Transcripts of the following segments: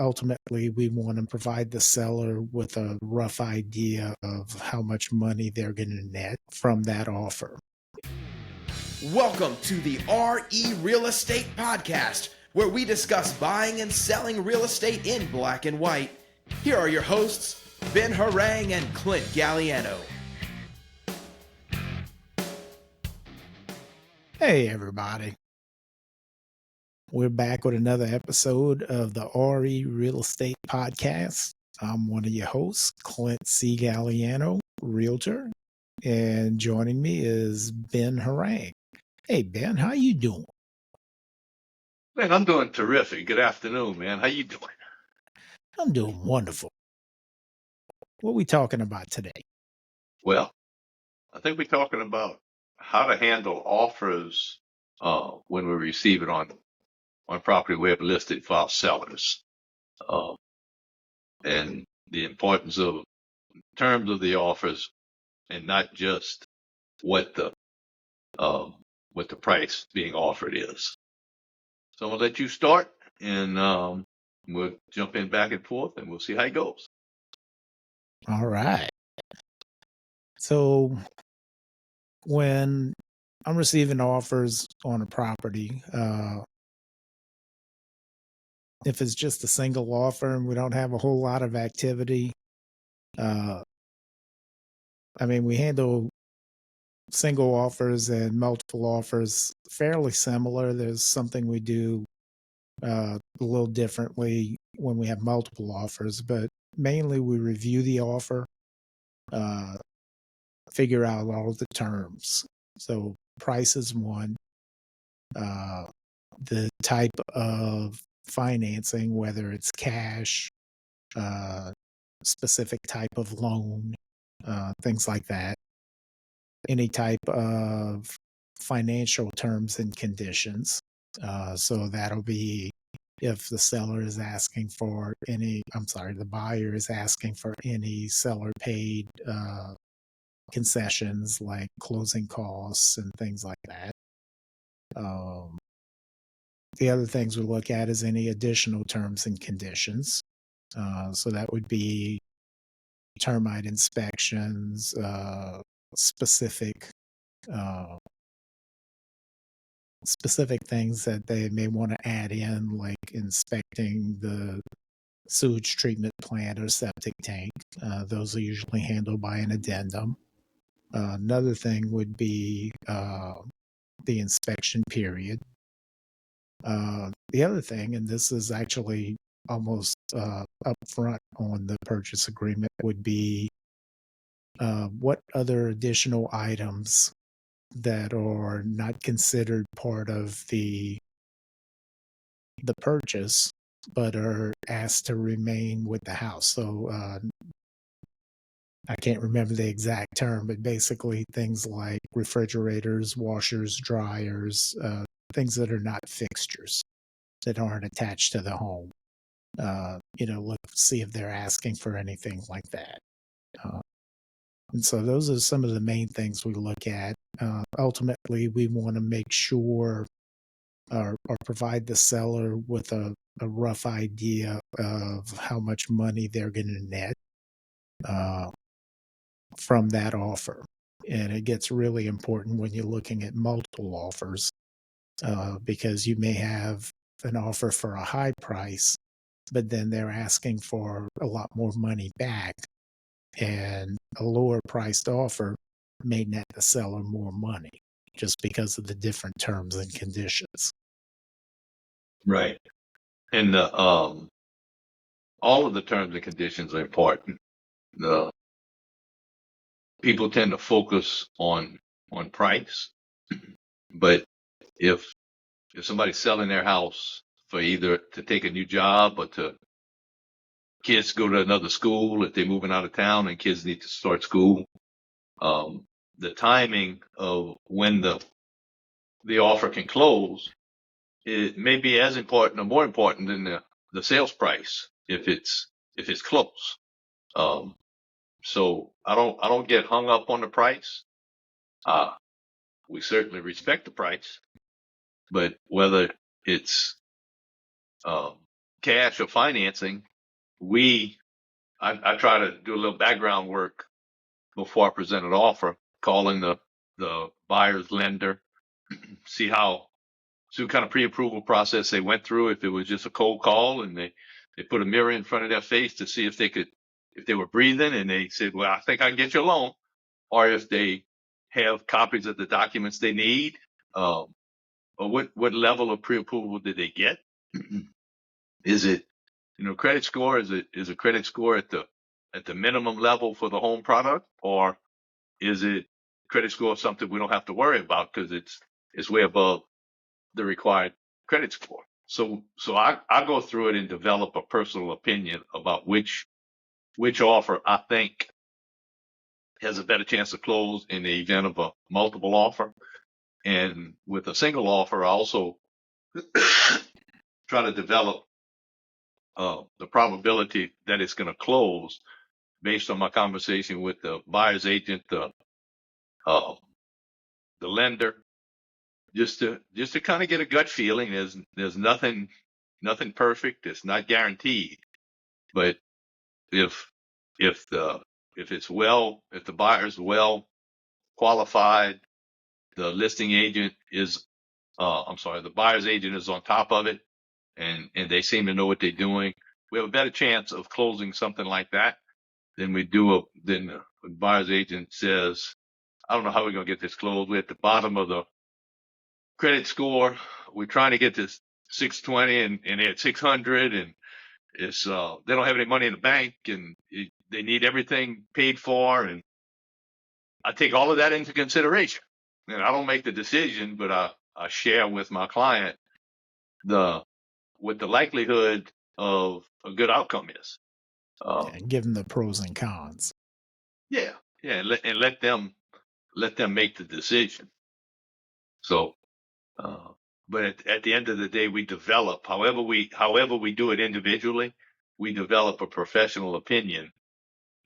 Ultimately, we want to provide the seller with a rough idea of how much money they're going to net from that offer. Welcome to the RE Real Estate Podcast, where we discuss buying and selling real estate in black and white. Here are your hosts, Ben Harang and Clint Galliano. Hey, everybody. We're back with another episode of the RE Real Estate Podcast. I'm one of your hosts, Clint C. Galliano, Realtor, and joining me is Ben Harang. Hey, Ben, how you doing? Man, I'm doing terrific. Good afternoon, man. How you doing? I'm doing wonderful. What are we talking about today? Well, I think we're talking about how to handle offers when we receive it on property we have listed for our sellers, uh, and the importance of terms of the offers, and not just what the price being offered is. So I'm gonna let you start, and we'll jump in back and forth, and we'll see how it goes. All right. So when I'm receiving offers on a property, if it's just a single offer and we don't have a whole lot of activity, we handle single offers and multiple offers fairly similar. There's something we do a little differently when we have multiple offers, but mainly we review the offer, figure out all of the terms. So price is one, the type of financing, whether it's cash, specific type of loan, things like that. Any type of financial terms and conditions. So that'll be if the seller is asking for the buyer is asking for any seller paid concessions like closing costs and things like that. The other things we look at is any additional terms and conditions. So that would be termite inspections, specific things that they may want to add in, like inspecting the sewage treatment plant or septic tank. Those are usually handled by an addendum. Another thing would be the inspection period. The other thing, and this is actually almost upfront on the purchase agreement, would be what other additional items that are not considered part of the purchase, but are asked to remain with the house. So I can't remember the exact term, but basically things like refrigerators, washers, dryers, things that are not fixtures, that aren't attached to the home. Look, see if they're asking for anything like that. And so those are some of the main things we look at. Ultimately, we want to make sure or provide the seller with a rough idea of how much money they're going to net from that offer. And it gets really important when you're looking at multiple offers, because you may have an offer for a high price, but then they're asking for a lot more money back, and a lower priced offer may net the seller more money just because of the different terms and conditions. Right. And all of the terms and conditions are important. The people tend to focus on price, but if somebody's selling their house for either to take a new job or to kids go to another school, if they're moving out of town and kids need to start school, the timing of when the offer can close, it may be as important or more important than the sales price if it's close. So I don't get hung up on the price. We certainly respect the price, but whether it's cash or financing, I try to do a little background work before I present an offer, calling the buyer's lender, see what kind of pre-approval process they went through. If it was just a cold call and they put a mirror in front of their face to see if they were breathing, and they said, well, I think I can get you a loan, or if they have copies of the documents they need, or what level of pre-approval did they get? Is it, credit score? Is a credit score at the minimum level for the home product, or is it credit score something we don't have to worry about because it's way above the required credit score? So I go through it and develop a personal opinion about which offer I think has a better chance to close in the event of a multiple offer. And with a single offer, I also try to develop the probability that it's going to close based on my conversation with the buyer's agent, the lender, just to kind of get a gut feeling. There's nothing perfect. It's not guaranteed, but if the buyer's well qualified, the listing agent is, the buyer's agent is on top of it, and they seem to know what they're doing, we have a better chance of closing something like that than the buyer's agent says, I don't know how we're going to get this closed. We're at the bottom of the credit score. We're trying to get this 620 and they're at 600, and it's they don't have any money in the bank, and they need everything paid for. And I take all of that into consideration, and I don't make the decision, but I share with my client what the likelihood of a good outcome is. And give them the pros and cons. Yeah, and let them make the decision. So, but at the end of the day, we develop, however we do it individually, we develop a professional opinion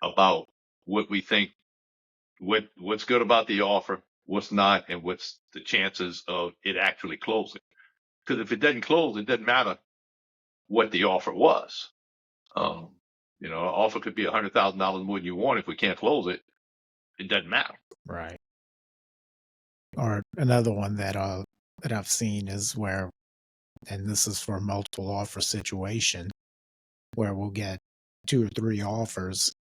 about what we think, what's good about the offer, what's not, and what's the chances of it actually closing. Because if it doesn't close, it doesn't matter what the offer was. An offer could be $100,000 more than you want. If we can't close it, it doesn't matter. Right. Or another one that I've seen is where, and this is for a multiple offer situation, where we'll get 2 or 3 offers,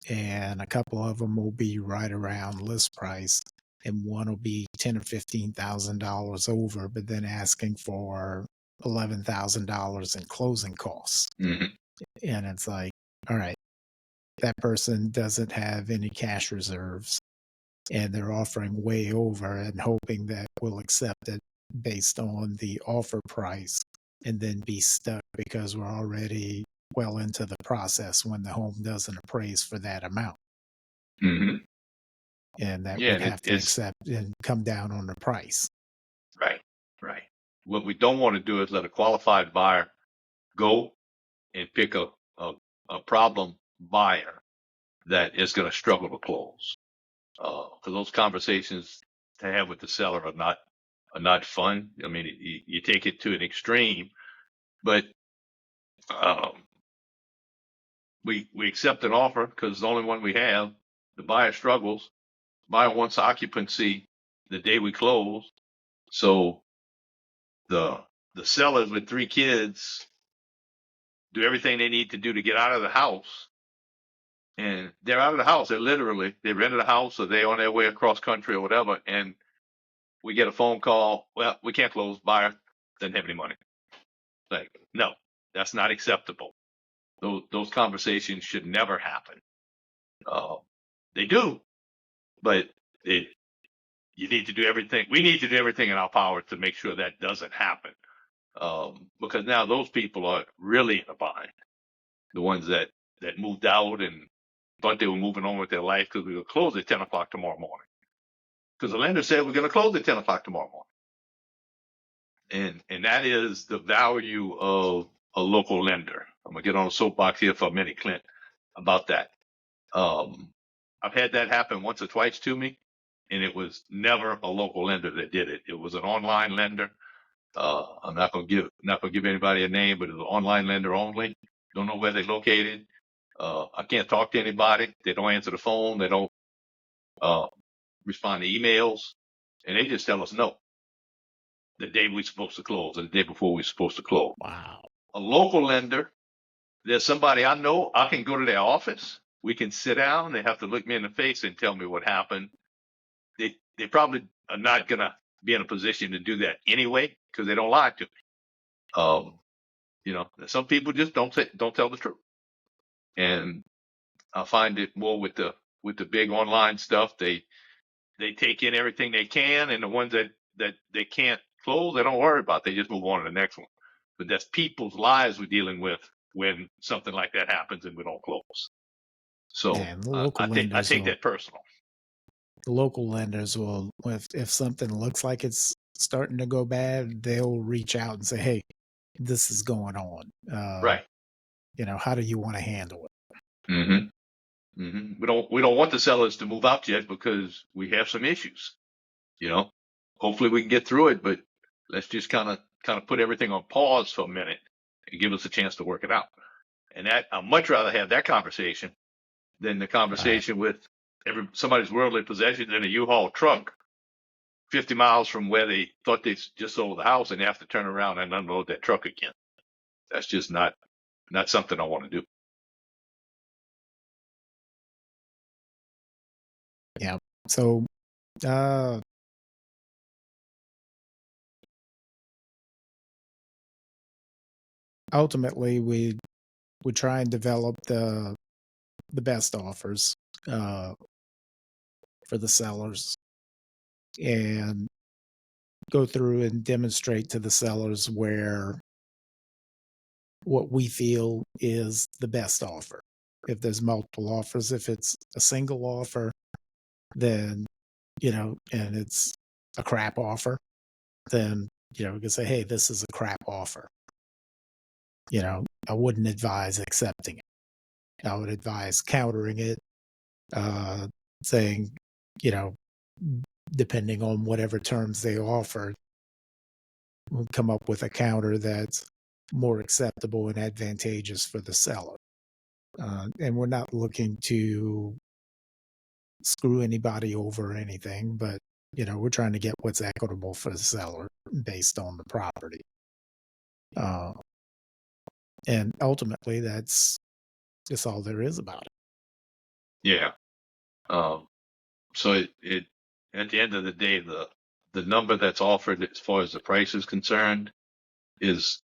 and a couple of them will be right around list price, and one will be $10,000 or $15,000 over, but then asking for $11,000 in closing costs. Mm-hmm. And it's like, all right, that person doesn't have any cash reserves, and they're offering way over and hoping that we'll accept it based on the offer price, and then be stuck because we're already well into the process when the home doesn't appraise for that amount. Mm-hmm. And that would have to accept and come down on the price. Right. What we don't want to do is let a qualified buyer go and pick a problem buyer that is going to struggle to close. Because those conversations to have with the seller are not fun. I mean, you take it to an extreme, but we accept an offer because it's the only one we have. The buyer struggles. Buyer wants occupancy the day we close. So the sellers with 3 kids do everything they need to do to get out of the house. And they're out of the house. They rented a house, or they're on their way across country or whatever. And we get a phone call. Well, we can't close. Buyer doesn't have any money. Like, no, that's not acceptable. Those conversations should never happen. They do, but you need to do everything. We need to do everything in our power to make sure that doesn't happen. Because now those people are really in a bind. The ones that moved out and thought they were moving on with their life because we were closed at 10 o'clock tomorrow morning. Because the lender said we're going to close at 10 o'clock tomorrow morning. And that is the value of a local lender. I'm going to get on a soapbox here for a minute, Clint, about that. I've had that happen once or twice to me, and it was never a local lender that did it. It was an online lender I'm not gonna give anybody a name, but it's an online lender only. Don't know where they're located. I can't talk to anybody. They don't answer the phone. They don't uh, respond to emails, and they just tell us no the day we're supposed to close, or the day before we're supposed to close. Wow. A local lender, there's somebody I know. I can go to their office. We can sit down. They have to look me in the face and tell me what happened. They probably are not gonna be in a position to do that anyway because they don't lie to me. Some people just don't tell the truth, and I find it more with the big online stuff. They take in everything they can, and the ones that they can't close, they don't worry about. They just move on to the next one. But that's people's lives we're dealing with when something like that happens and we don't close. So And the local I lenders take will that personal. if something looks like it's starting to go bad, they'll reach out and say, "Hey, this is going on. Right. How do you want to handle it?" We don't want the sellers to move out yet because we have some issues. Hopefully we can get through it, but let's just kind of put everything on pause for a minute and give us a chance to work it out. And that I'd much rather have that conversation than the conversation with somebody's worldly possessions in a U-Haul truck 50 miles from where they thought they just sold the house, and they have to turn around and unload that truck again. That's just not something I want to do. Yeah. So, ultimately, we try and develop the best offers for the sellers, and go through and demonstrate to the sellers what we feel is the best offer. If there's multiple offers, if it's a single offer, then, and it's a crap offer, then, we can say, "Hey, this is a crap offer." I wouldn't advise accepting it. I would advise countering it, saying, you know, depending on whatever terms they offer, we'll come up with a counter that's more acceptable and advantageous for the seller. And we're not looking to screw anybody over or anything, but, we're trying to get what's equitable for the seller based on the property. And ultimately, that's all there is about it. Yeah. So it at the end of the day, the number that's offered as far as the price is concerned is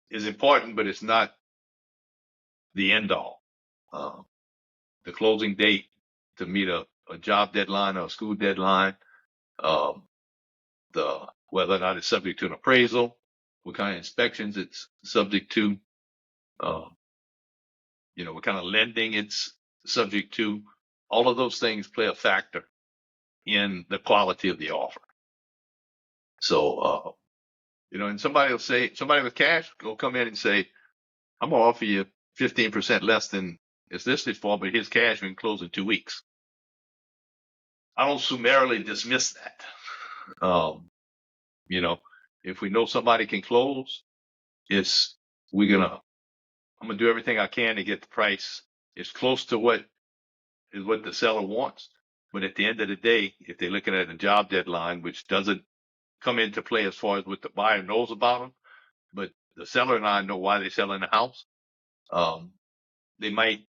important, but it's not the end all. The closing date to meet a job deadline or a school deadline, the whether or not it's subject to an appraisal, what kind of inspections it's subject to, what kind of lending it's subject to. All of those things play a factor in the quality of the offer. So, and somebody with cash will come in and say, "I'm gonna offer you 15% less than it's listed for, but here's cash, we can close in 2 weeks." I don't summarily dismiss that. If we know somebody can close, I'm gonna do everything I can to get the price as close to what the seller wants. But at the end of the day, if they're looking at a job deadline, which doesn't come into play as far as what the buyer knows about them, but the seller and I know why they're selling the house. They might,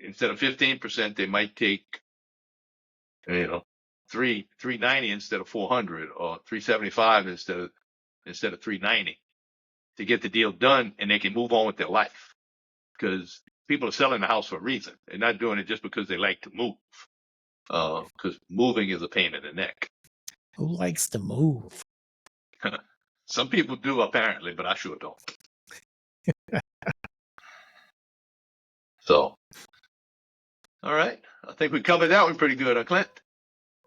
instead of 15%, they might take, 390 instead of 400, or 375 instead of 390, to get the deal done, and they can move on with their life. Because people are selling the house for a reason. They're not doing it just because they like to move. Because moving is a pain in the neck. Who likes to move? Some people do, apparently, but I sure don't. So, all right. I think we covered that one pretty good, huh, Clint?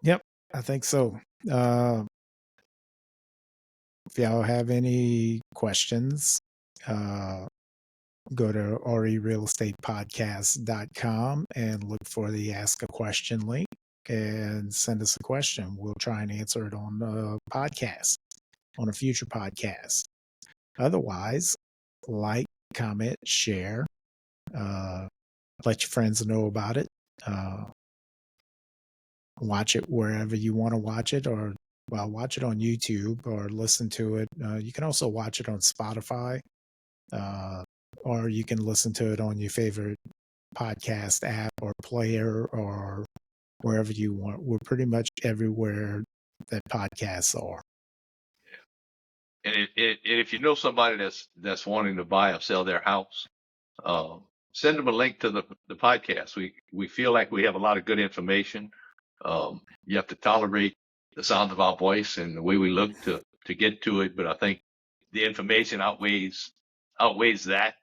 Yep, I think so. If y'all have any questions, go to rerealestatepodcast.com and look for the Ask a Question link and send us a question. We'll try and answer it on the podcast. on a future podcast. Otherwise, like, comment, share, let your friends know about it. Watch it wherever you want to watch it, or watch it on YouTube or listen to it. You can also watch it on Spotify, or you can listen to it on your favorite podcast app or player or wherever you want. We're pretty much everywhere that podcasts are. And if you know somebody that's wanting to buy or sell their house, send them a link to the podcast. We feel like we have a lot of good information. You have to tolerate the sound of our voice and the way we look to get to it, but I think the information outweighs that.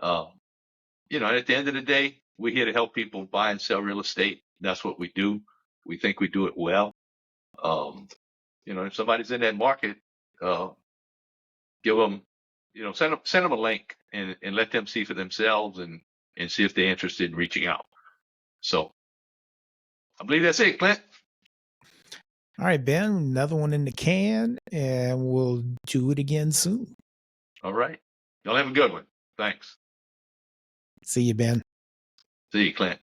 At the end of the day, we're here to help people buy and sell real estate. That's what we do. We think we do it well. If somebody's in that market, give them, send them a link and let them see for themselves and see if they're interested in reaching out. So I believe that's it, Clint. All right, Ben, another one in the can, and we'll do it again soon. All right. Y'all have a good one. Thanks. See you, Ben. See you, Clint.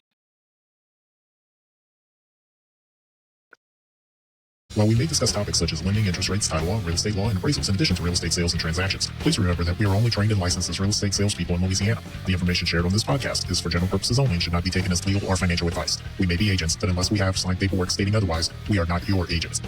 While we may discuss topics such as lending, interest rates, title law, real estate law, and appraisals in addition to real estate sales and transactions, please remember that we are only trained and licensed as real estate salespeople in Louisiana. The information shared on this podcast is for general purposes only and should not be taken as legal or financial advice. We may be agents, but unless we have signed paperwork stating otherwise, we are not your agents.